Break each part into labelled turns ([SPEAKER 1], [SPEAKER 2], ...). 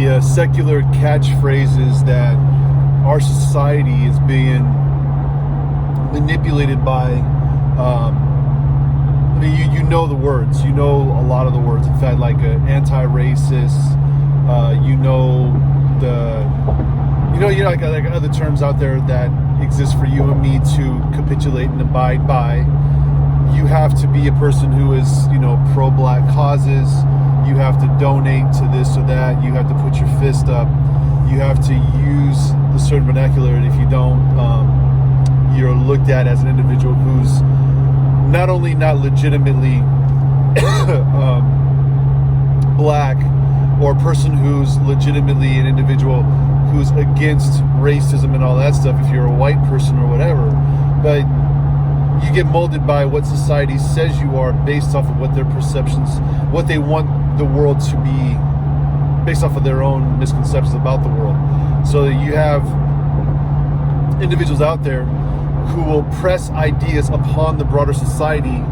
[SPEAKER 1] the secular catchphrases that our society is being manipulated by. I mean, you know the words. You know a lot of the words. In fact, like anti-racist. Like other terms out there that exist for you and me to capitulate and abide by. You have to be a person who is, pro-black causes. You have to donate to this or that. You have to put your fist up. You have to use a certain vernacular, and if you don't, you're looked at as an individual who's not only not legitimately black, or a person who's legitimately an individual who's against racism and all that stuff if you're a white person or whatever, but you get molded by what society says you are based off of what their perceptions, what they want the world to be, based off of their own misconceptions about the world. So you have individuals out there who will press ideas upon the broader society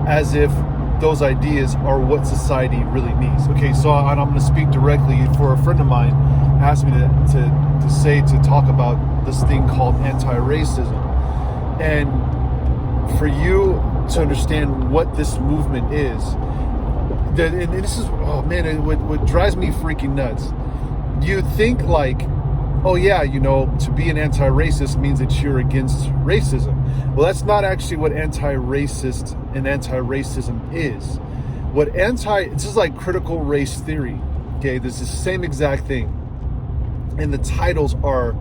[SPEAKER 1] as if those ideas are what society really needs. Okay, so I'm going to speak directly for a friend of mine asked me to talk about this thing called anti-racism. And for you to understand what this movement is, and this is, what drives me freaking nuts. You think like, oh yeah, to be an anti-racist means that you're against racism. Well, that's not actually what anti-racist and anti-racism is. This is like critical race theory. Okay, this is the same exact thing. And the titles are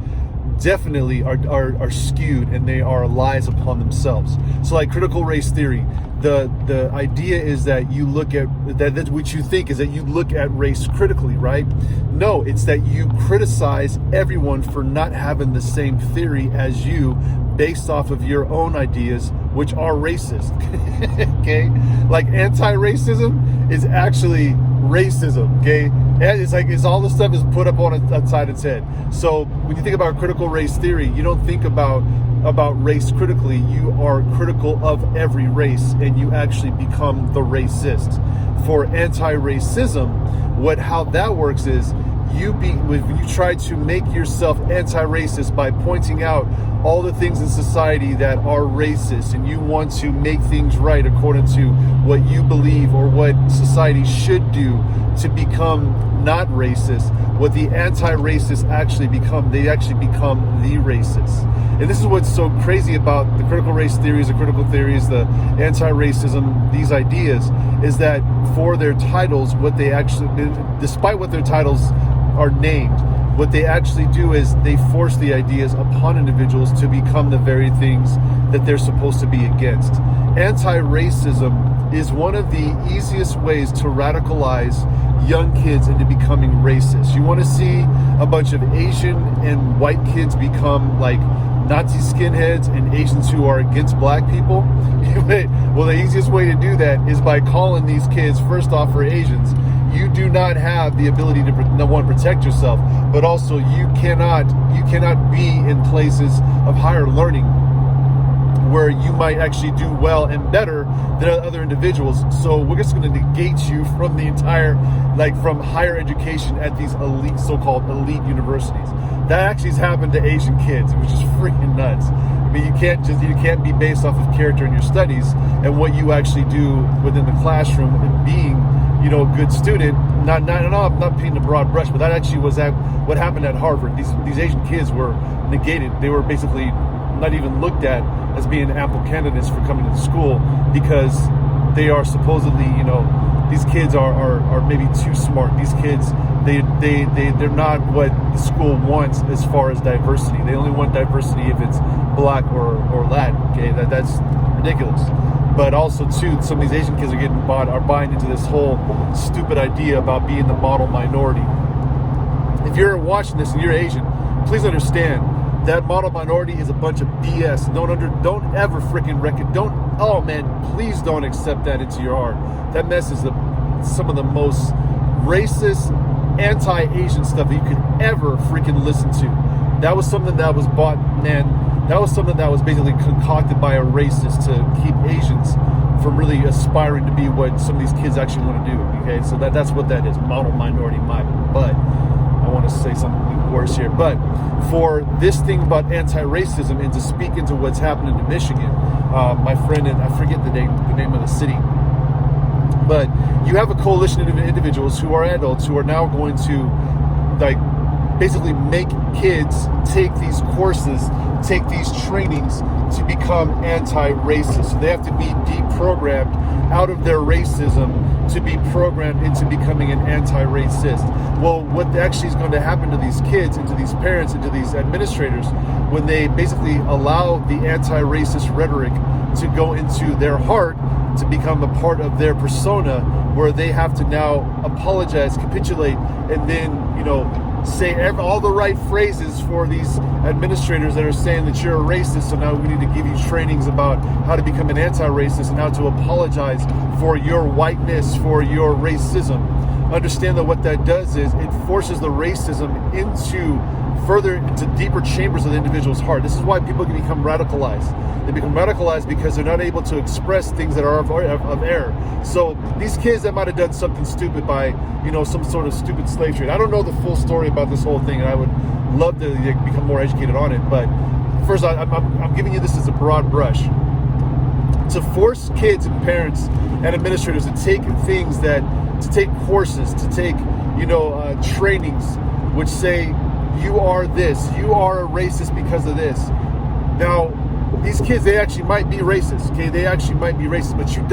[SPEAKER 1] definitely are skewed, and they are lies upon themselves. So like critical race theory, the idea is that you look at that what you think is that you look at race critically, right? No, it's that you criticize everyone for not having the same theory as you based off of your own ideas, which are racist. Okay, like anti-racism is actually racism. Okay, and it's all the stuff is put up outside its head. So when you think about critical race theory, you don't think about race critically. You are critical of every race, and you actually become the racist. For anti-racism, how that works is when you try to make yourself anti-racist by pointing out all the things in society that are racist, and you want to make things right according to what you believe or what society should do to become not racist. What the anti-racists actually become, they actually become the racists. And this is what's so crazy about the critical race theories, the critical theories, the anti-racism, these ideas, is that for their titles, despite what their titles are named, what they actually do is they force the ideas upon individuals to become the very things that they're supposed to be against. Anti-racism is one of the easiest ways to radicalize young kids into becoming racist. You want to see a bunch of Asian and white kids become like Nazi skinheads and Asians who are against black people? Well, the easiest way to do that is by calling these kids, first off, for Asians. You do not have the ability to, number one, protect yourself, but also you cannot be in places of higher learning where you might actually do well and better than other individuals. So we're just going to negate you from the entire, from higher education at these elite, so-called elite universities. That actually has happened to Asian kids, which is freaking nuts. I mean, you can't be based off of character in your studies and what you actually do within the classroom and being, a good student. I'm not painting a broad brush, but that actually was what happened at Harvard. These Asian kids were negated. They were basically not even looked at as being ample candidates for coming to school because they are supposedly, these kids are maybe too smart. These kids, they're not what the school wants as far as diversity. They only want diversity if it's black or Latin. Okay, that's ridiculous. But also too, some of these Asian kids are buying into this whole stupid idea about being the model minority. If you're watching this and you're Asian, please understand that model minority is a bunch of BS. Don't ever freaking please don't accept that into your heart. That mess is some of the most racist, anti-Asian stuff that you could ever freaking listen to. That was something that was bought, that was something that was basically concocted by a racist to keep Asians from really aspiring to be what some of these kids actually want to do. Okay, so that's what that is, model minority in my butt. I want to say something worse here, but for this thing about anti-racism and to speak into what's happening in Michigan, my friend, and I forget the name of the city, but you have a coalition of individuals who are adults who are now going to like basically make kids take these courses, take these trainings to become anti-racist. So they have to be deprogrammed out of their racism to be programmed into becoming an anti-racist. Well, what actually is going to happen to these kids and to these parents and to these administrators when they basically allow the anti-racist rhetoric to go into their heart, to become a part of their persona, where they have to now apologize, capitulate, and then, say all the right phrases for these administrators that are saying that you're a racist. So now we need to give you trainings about how to become an anti-racist and how to apologize for your whiteness, for your racism. Understand that what that does is it forces the racism into deeper chambers of the individual's heart. This is why people can become radicalized. They become radicalized because they're not able to express things that are of error. So these kids that might have done something stupid by, some sort of stupid slave trade. I don't know the full story about this whole thing, and I would love to become more educated on it. But first, I'm giving you this as a broad brush. To force kids and parents and administrators to take courses, to take, trainings, which say, you are this, you are a racist because of this. Now, these kids, they actually might be racist, okay? They actually might be racist, but you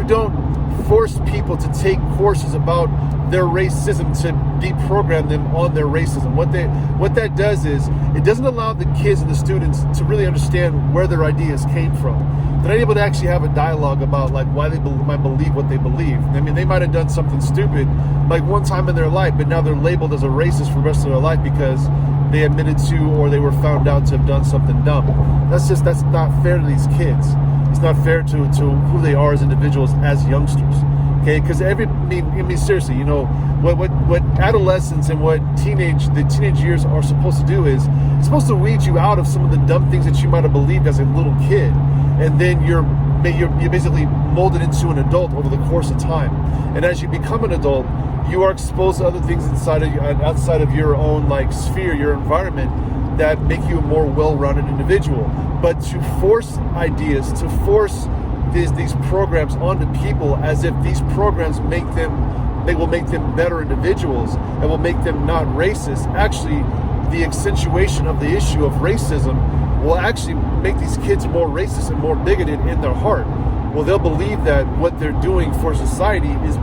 [SPEAKER 1] don't force people to take courses about their racism to deprogram them on their racism. What that does is it doesn't allow the kids and the students to really understand where their ideas came from. They're not able to actually have a dialogue about like why they might believe what they believe. I mean, they might have done something stupid like one time in their life, but now they're labeled as a racist for the rest of their life because they admitted to or they were found out to have done something dumb. That's not fair to these kids. It's not fair to who they are as individuals, as youngsters. Okay, because seriously, what adolescence and what the teenage years are supposed to do is it's supposed to weed you out of some of the dumb things that you might have believed as a little kid, and then you're basically molded into an adult over the course of time. And as you become an adult, you are exposed to other things outside of your own sphere, your environment, that make you a more well-rounded individual. But to force ideas, to force these programs onto people as if these programs will make them better individuals and will make them not racist. Actually, the accentuation of the issue of racism will actually make these kids more racist and more bigoted in their heart. Well, they'll believe that what they're doing for society is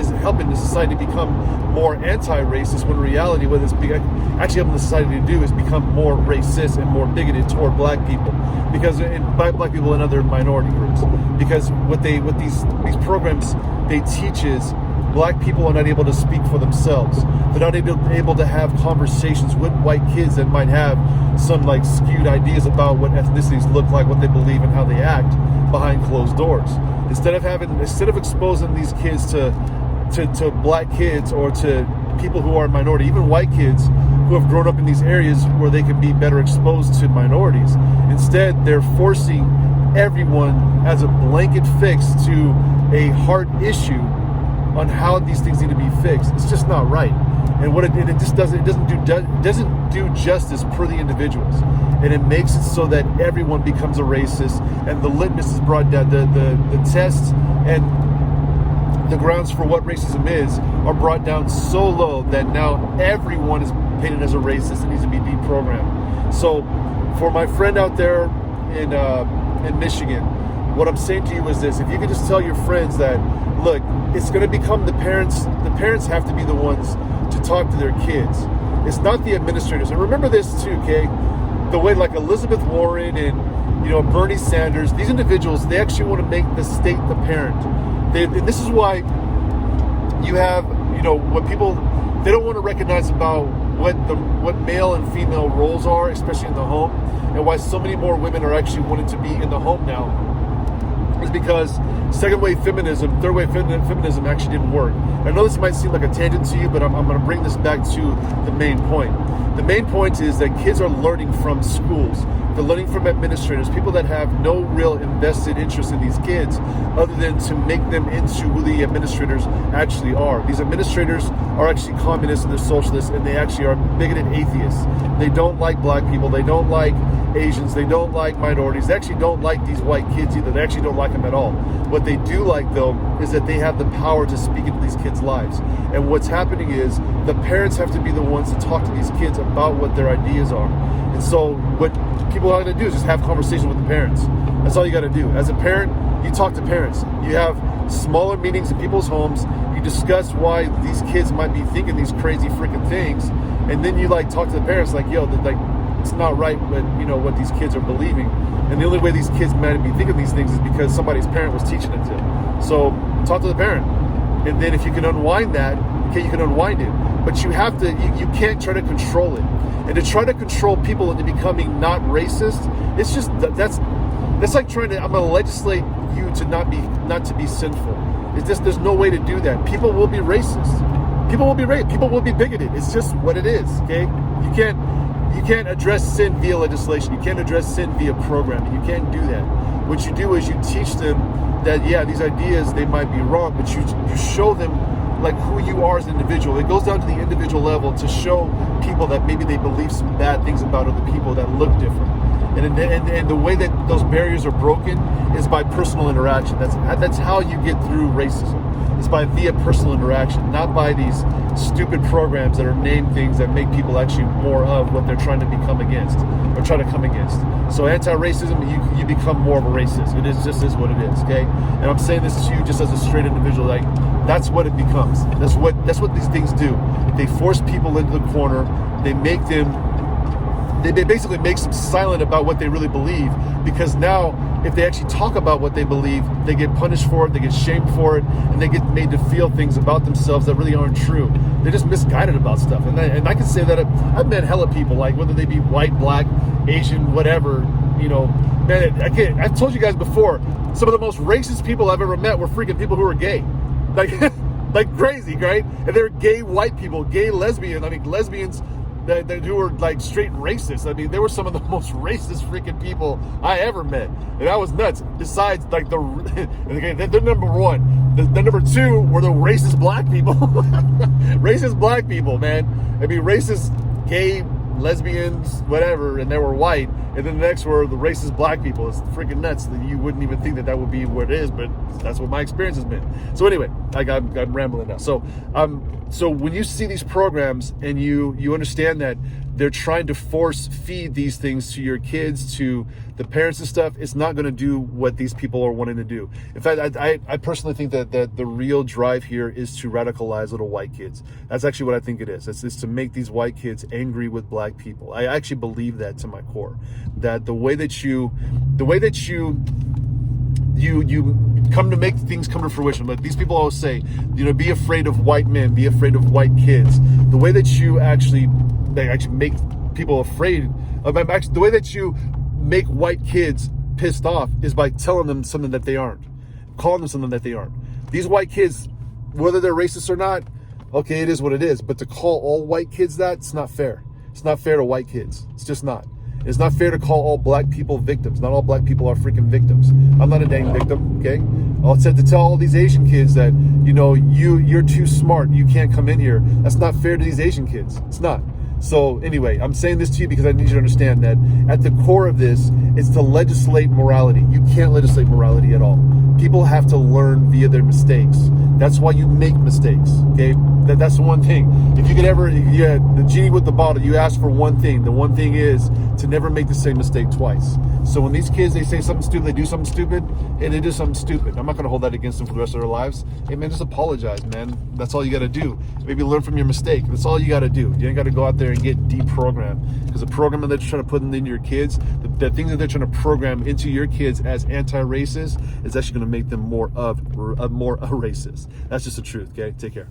[SPEAKER 1] helping the society become more anti-racist, when in reality what it's actually helping the society to do is become more racist and more bigoted toward black people, by black people and other minority groups. Because what these programs they teach is black people are not able to speak for themselves. They're not able to have conversations with white kids that might have some skewed ideas about what ethnicities look like, what they believe, and how they act behind closed doors. Instead of exposing these kids to black kids or to people who are minority, even white kids who have grown up in these areas where they can be better exposed to minorities, instead they're forcing everyone as a blanket fix to a hard issue on how these things need to be fixed. It's just not right, and it doesn't do justice per the individuals, and it makes it so that everyone becomes a racist, and the litmus is brought down. The tests and the grounds for what racism is are brought down so low that now everyone is painted as a racist and needs to be deprogrammed. So, for my friend out there in Michigan, what I'm saying to you is this: if you could just tell your friends that, look, it's going to become the parents have to be the ones to talk to their kids. It's not the administrators. And remember this too, okay? The way Elizabeth Warren and Bernie Sanders, these individuals, they actually want to make the state the parent. And this is why you have, what people, they don't want to recognize about what male and female roles are, especially in the home, and why so many more women are actually wanting to be in the home now. Is because second wave feminism, third wave feminism actually didn't work. I know this might seem like a tangent to you, but I'm going to bring this back to the main point. The main point is that kids are learning from schools, They're learning from administrators, people that have no real invested interest in these kids other than to make them into who the administrators actually are. These administrators are actually communists and they're socialists, and they actually are bigoted atheists. They don't like black people. They don't like Asians. They don't like minorities. They actually don't like these white kids either. They actually don't like them at all. What they do like, though, is that they have the power to speak into these kids' lives. And what's happening is the parents have to be the ones to talk to these kids about what their ideas are. And so what people are going to do is just have conversations with the parents. That's all you got to do. As a parent, you talk to parents. You have smaller meetings in people's homes. You discuss why these kids might be thinking these crazy freaking things. And then you talk to the parents yo, it's not right what these kids are believing. And the only way these kids might be thinking these things is because somebody's parent was teaching it to them. So talk to the parent. And then if you can unwind that, okay, you can unwind it. But you have to, you can't try to control it. And to try to control people into becoming not racist, it's just, that's like trying to, I'm going to legislate you to not to be sinful. It's just, there's no way to do that. People will be racist. People will be bigoted. It's just what it is, okay? You can't address sin via legislation. You can't address sin via programming. You can't do that. What you do is you teach them that, yeah, these ideas, they might be wrong, but you show them who you are as an individual. It goes down to the individual level to show people that maybe they believe some bad things about other people that look different. And the way that those barriers are broken is by personal interaction. That's how you get through racism. It's via personal interaction, not by these stupid programs that are named things that make people actually more of what they're trying to become against or try to come against. So anti-racism, you become more of a racist. It is what it is, okay? And I'm saying this to you just as a straight individual. That's what it becomes. That's what these things do. They force people into the corner. They basically make them silent about what they really believe, because now if they actually talk about what they believe, they get punished for it, they get shamed for it, and they get made to feel things about themselves that really aren't true. They're just misguided about stuff. And I can say that I've met hella people, whether they be white, black, Asian, whatever, man, I've told you guys before, some of the most racist people I've ever met were freaking people who are gay. Like crazy, right? And they're gay white people, gay lesbian. lesbians who were straight racist. They were some of the most racist freaking people I ever met, and that was nuts. Besides, they're number one. The number two were the racist black people. Racist black people, man. Racist gay lesbians, whatever, and they were white. And then the next were the racist black people. It's freaking nuts that you wouldn't even think that would be what it is, but that's what my experience has been. So anyway, I'm rambling now. So when you see these programs and you understand that they're trying to force feed these things to your kids, to the parents and stuff, it's not going to do what these people are wanting to do. In fact, I personally think that the real drive here is to radicalize little white kids. That's actually what I think it is. It's to make these white kids angry with black people. I actually believe that to my core, that the way that you come to make things come to fruition. But these people always say, be afraid of white men, be afraid of white kids. The way that you actually make people afraid of, the way that you make white kids pissed off is by telling them something that they aren't, calling them something that they aren't. These white kids, whether they're racist or not, okay, it is what it is. But to call all white kids that, it's not fair. It's not fair to white kids. It's just not. It's not fair to call all black people victims. Not all black people are freaking victims. I'm not a dang victim, okay? I'll to tell all these Asian kids that, you're too smart. You can't come in here. That's not fair to these Asian kids. It's not. So anyway, I'm saying this to you because I need you to understand that at the core of this is to legislate morality. You can't legislate morality at all. People have to learn via their mistakes. That's why you make mistakes, okay? That's the one thing. If you could ever, the genie with the bottle, you ask for one thing. The one thing is to never make the same mistake twice. So when these kids, they say something stupid, they do something stupid, and they do something stupid. I'm not going to hold that against them for the rest of their lives. Hey, man, just apologize, man. That's all you got to do. Maybe learn from your mistake. That's all you got to do. You ain't got to go out there and get deprogrammed. Because the programming that they're trying to put into your kids, the things that they're trying to program into your kids as anti-racist is actually going to make them more a racist. That's just the truth, okay? Take care.